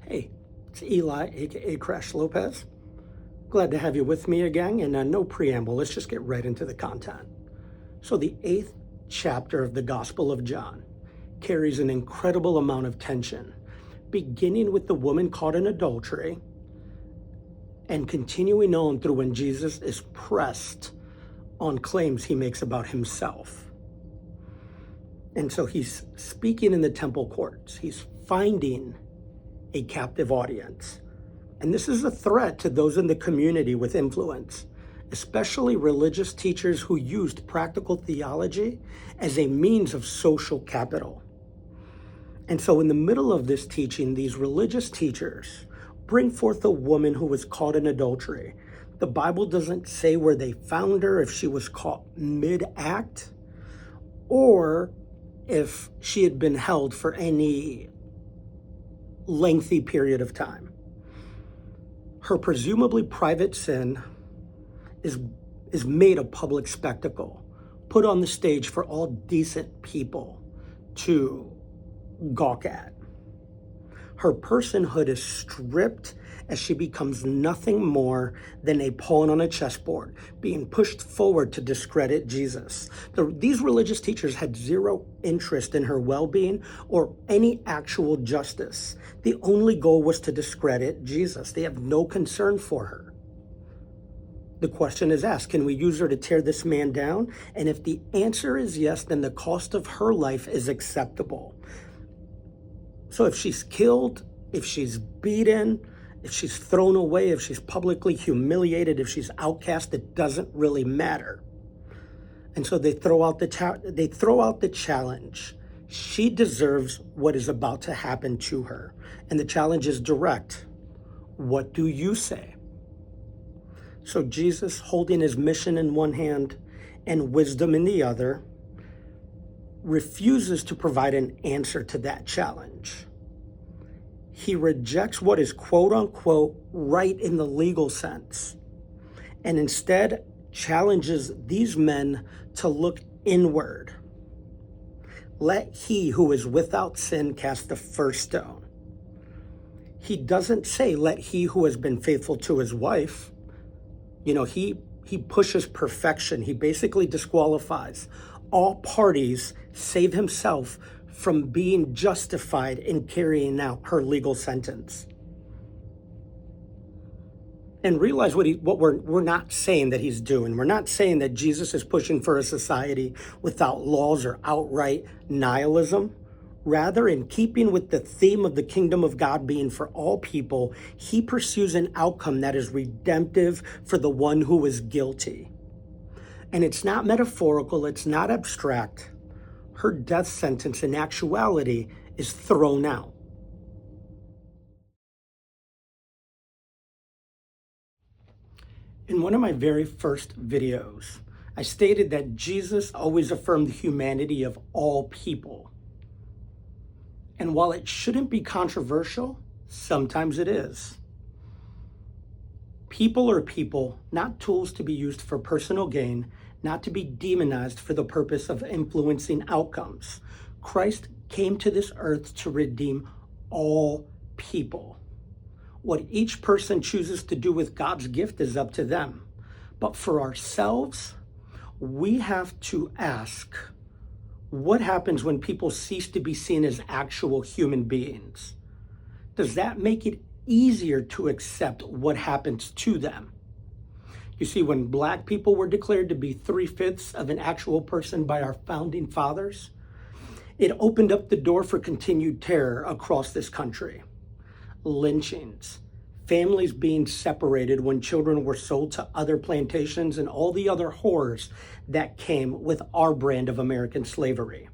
Hey, it's Eli, aka Crash Lopez. Glad to have you with me again, and no preamble, let's just get right into the content. So the 8th chapter of the Gospel of John carries an incredible amount of tension, beginning with the woman caught in adultery and continuing on through when Jesus is pressed on claims he makes about himself. And so he's speaking in the temple courts. He's finding a captive audience. And this is a threat to those in the community with influence, especially religious teachers who used practical theology as a means of social capital. And so in the middle of this teaching, these religious teachers bring forth a woman who was caught in adultery. The Bible doesn't say where they found her, if she was caught mid-act, or if she had been held for any lengthy period of time. Her presumably private sin is made a public spectacle, put on the stage for all decent people to gawk at. Her personhood is stripped as she becomes nothing more than a pawn on a chessboard, being pushed forward to discredit Jesus. These religious teachers had zero interest in her well-being or any actual justice. The only goal was to discredit Jesus. They have no concern for her. The question is asked, can we use her to tear this man down? And if the answer is yes, then the cost of her life is acceptable. So if she's killed, if she's beaten, if she's thrown away, if she's publicly humiliated, if she's outcast, it doesn't really matter. And so they throw out the challenge. She deserves what is about to happen to her. And the challenge is direct. What do you say? So Jesus, holding his mission in one hand and wisdom in the other, refuses to provide an answer to that challenge. He rejects what is quote unquote right in the legal sense, and instead challenges these men to look inward. Let he who is without sin cast the first stone. He doesn't say let he who has been faithful to his wife. He pushes perfection. He basically disqualifies all parties save himself from being justified in carrying out her legal sentence. And realize what we're not saying that he's doing. We're not saying that Jesus is pushing for a society without laws or outright nihilism. Rather, in keeping with the theme of the kingdom of God being for all people, he pursues an outcome that is redemptive for the one who is guilty. And it's not metaphorical, it's not abstract. Her death sentence in actuality is thrown out. In one of my very first videos, I stated that Jesus always affirmed the humanity of all people. And while it shouldn't be controversial, sometimes it is. People are people, not tools to be used for personal gain, not to be demonized for the purpose of influencing outcomes. Christ came to this earth to redeem all people. What each person chooses to do with God's gift is up to them. But for ourselves, we have to ask, what happens when people cease to be seen as actual human beings? Does that make it easier to accept what happens to them? You see, when Black people were declared to be 3/5 of an actual person by our founding fathers, it opened up the door for continued terror across this country. Lynchings, families being separated when children were sold to other plantations, and all the other horrors that came with our brand of American slavery.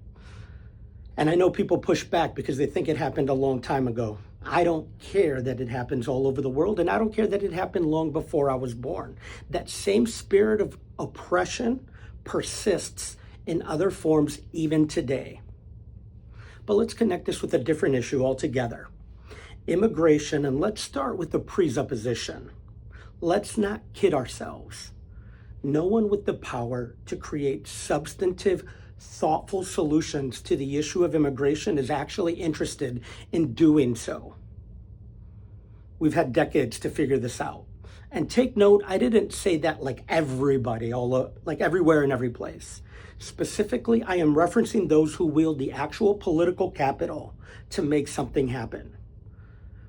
And I know people push back because they think it happened a long time ago. I don't care that it happens all over the world, and I don't care that it happened long before I was born. That same spirit of oppression persists in other forms even today. But let's connect this with a different issue altogether. Immigration, and let's start with the presupposition. Let's not kid ourselves. No one with the power to create substantive, thoughtful solutions to the issue of immigration is actually interested in doing so. We've had decades to figure this out. And take note, I didn't say that like everybody, like everywhere and every place. Specifically, I am referencing those who wield the actual political capital to make something happen.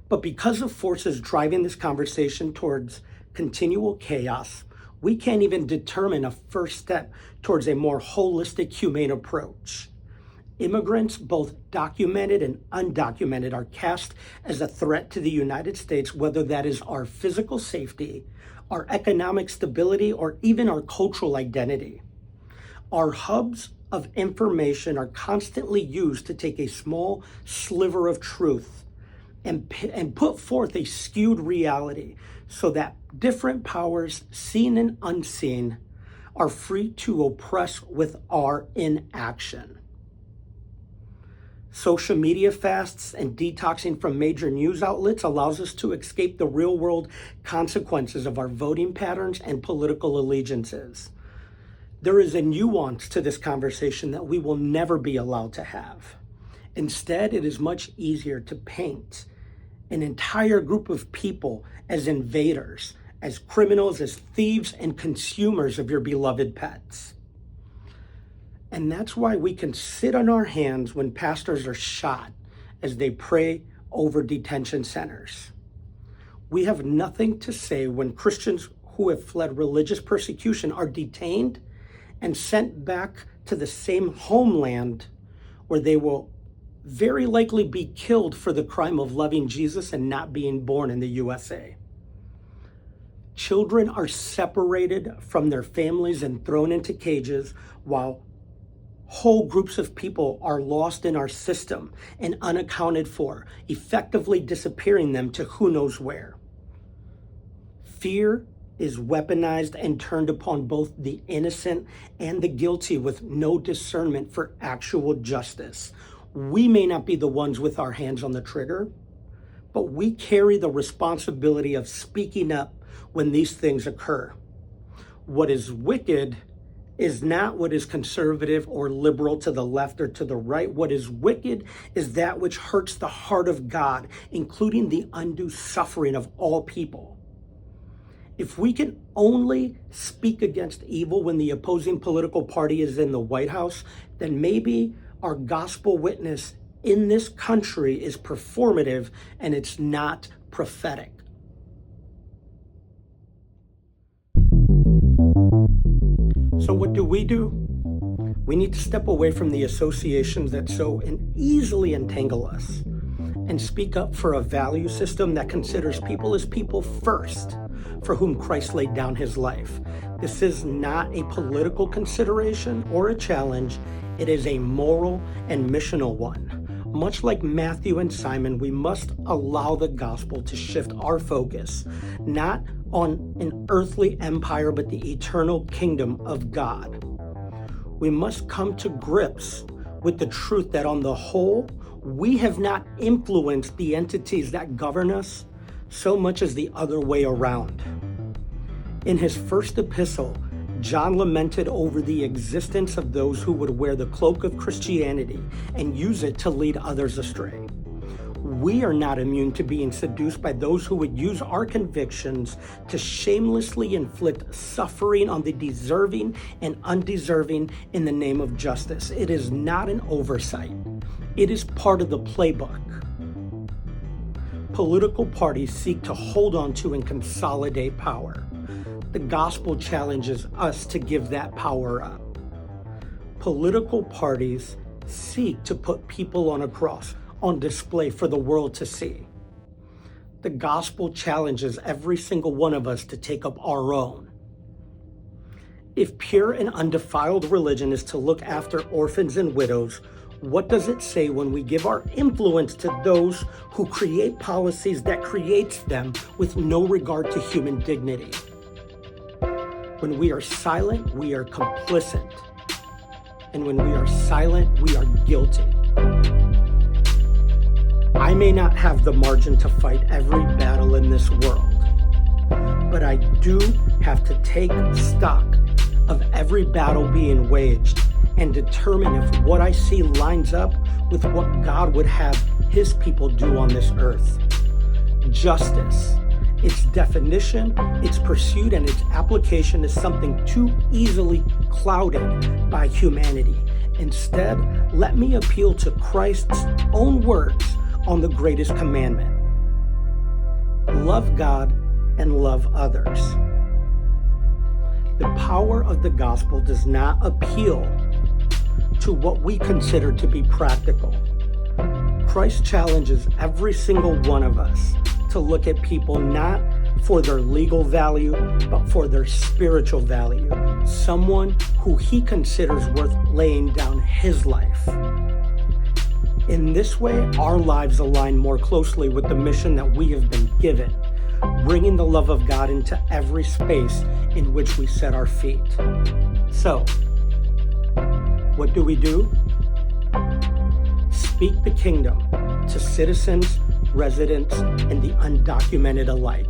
But because of forces driving this conversation towards continual chaos, we can't even determine a first step towards a more holistic, humane approach. Immigrants, both documented and undocumented, are cast as a threat to the United States, whether that is our physical safety, our economic stability, or even our cultural identity. Our hubs of information are constantly used to take a small sliver of truth and put forth a skewed reality so that different powers, seen and unseen, are free to oppress with our inaction. Social media fasts and detoxing from major news outlets allows us to escape the real world consequences of our voting patterns and political allegiances. There is a nuance to this conversation that we will never be allowed to have. Instead, it is much easier to paint an entire group of people as invaders, as criminals, as thieves, and consumers of your beloved pets. And that's why we can sit on our hands when pastors are shot as they pray over detention centers. We have nothing to say when Christians who have fled religious persecution are detained and sent back to the same homeland where they will very likely be killed for the crime of loving Jesus and not being born in the USA. Children are separated from their families and thrown into cages, while whole groups of people are lost in our system and unaccounted for, effectively disappearing them to who knows where. Fear is weaponized and turned upon both the innocent and the guilty with no discernment for actual justice. We may not be the ones with our hands on the trigger, but we carry the responsibility of speaking up when these things occur. What is wicked is not what is conservative or liberal to the left or to the right. What is wicked is that which hurts the heart of God, including the undue suffering of all people. If we can only speak against evil when the opposing political party is in the White House, then maybe our gospel witness in this country is performative and it's not prophetic. So what do? We need to step away from the associations that so easily entangle us and speak up for a value system that considers people as people first, for whom Christ laid down his life. This is not a political consideration or a challenge. It is a moral and missional one. Much like Matthew and Simon, we must allow the gospel to shift our focus, not on an earthly empire, but the eternal kingdom of God. We must come to grips with the truth that on the whole, we have not influenced the entities that govern us so much as the other way around. In his first epistle, John lamented over the existence of those who would wear the cloak of Christianity and use it to lead others astray. We are not immune to being seduced by those who would use our convictions to shamelessly inflict suffering on the deserving and undeserving in the name of justice. It is not an oversight. It is part of the playbook. Political parties seek to hold on to and consolidate power. The gospel challenges us to give that power up. Political parties seek to put people on a cross, on display for the world to see. The gospel challenges every single one of us to take up our own. If pure and undefiled religion is to look after orphans and widows, What does it say when we give our influence to those who create policies that creates them with no regard to human dignity? When we are silent, we are complicit. And when we are silent, we are guilty. I may not have the margin to fight every battle in this world, but I do have to take stock of every battle being waged and determine if what I see lines up with what God would have his people do on this earth. Justice, its definition, its pursuit, and its application is something too easily clouded by humanity. Instead, let me appeal to Christ's own words on the greatest commandment. Love God and love others. The power of the gospel does not appeal to what we consider to be practical. Christ challenges every single one of us to look at people not for their legal value, but for their spiritual value. Someone who he considers worth laying down his life. In this way, our lives align more closely with the mission that we have been given, bringing the love of God into every space in which we set our feet. So, what do? Speak the kingdom to citizens, residents, and the undocumented alike.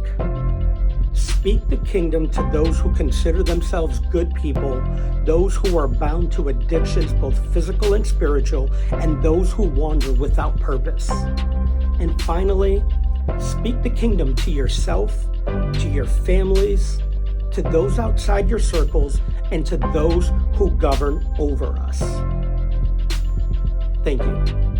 Speak the kingdom to those who consider themselves good people, those who are bound to addictions, both physical and spiritual, and those who wander without purpose. And finally, speak the kingdom to yourself, to your families, to those outside your circles, and to those who govern over us. Thank you.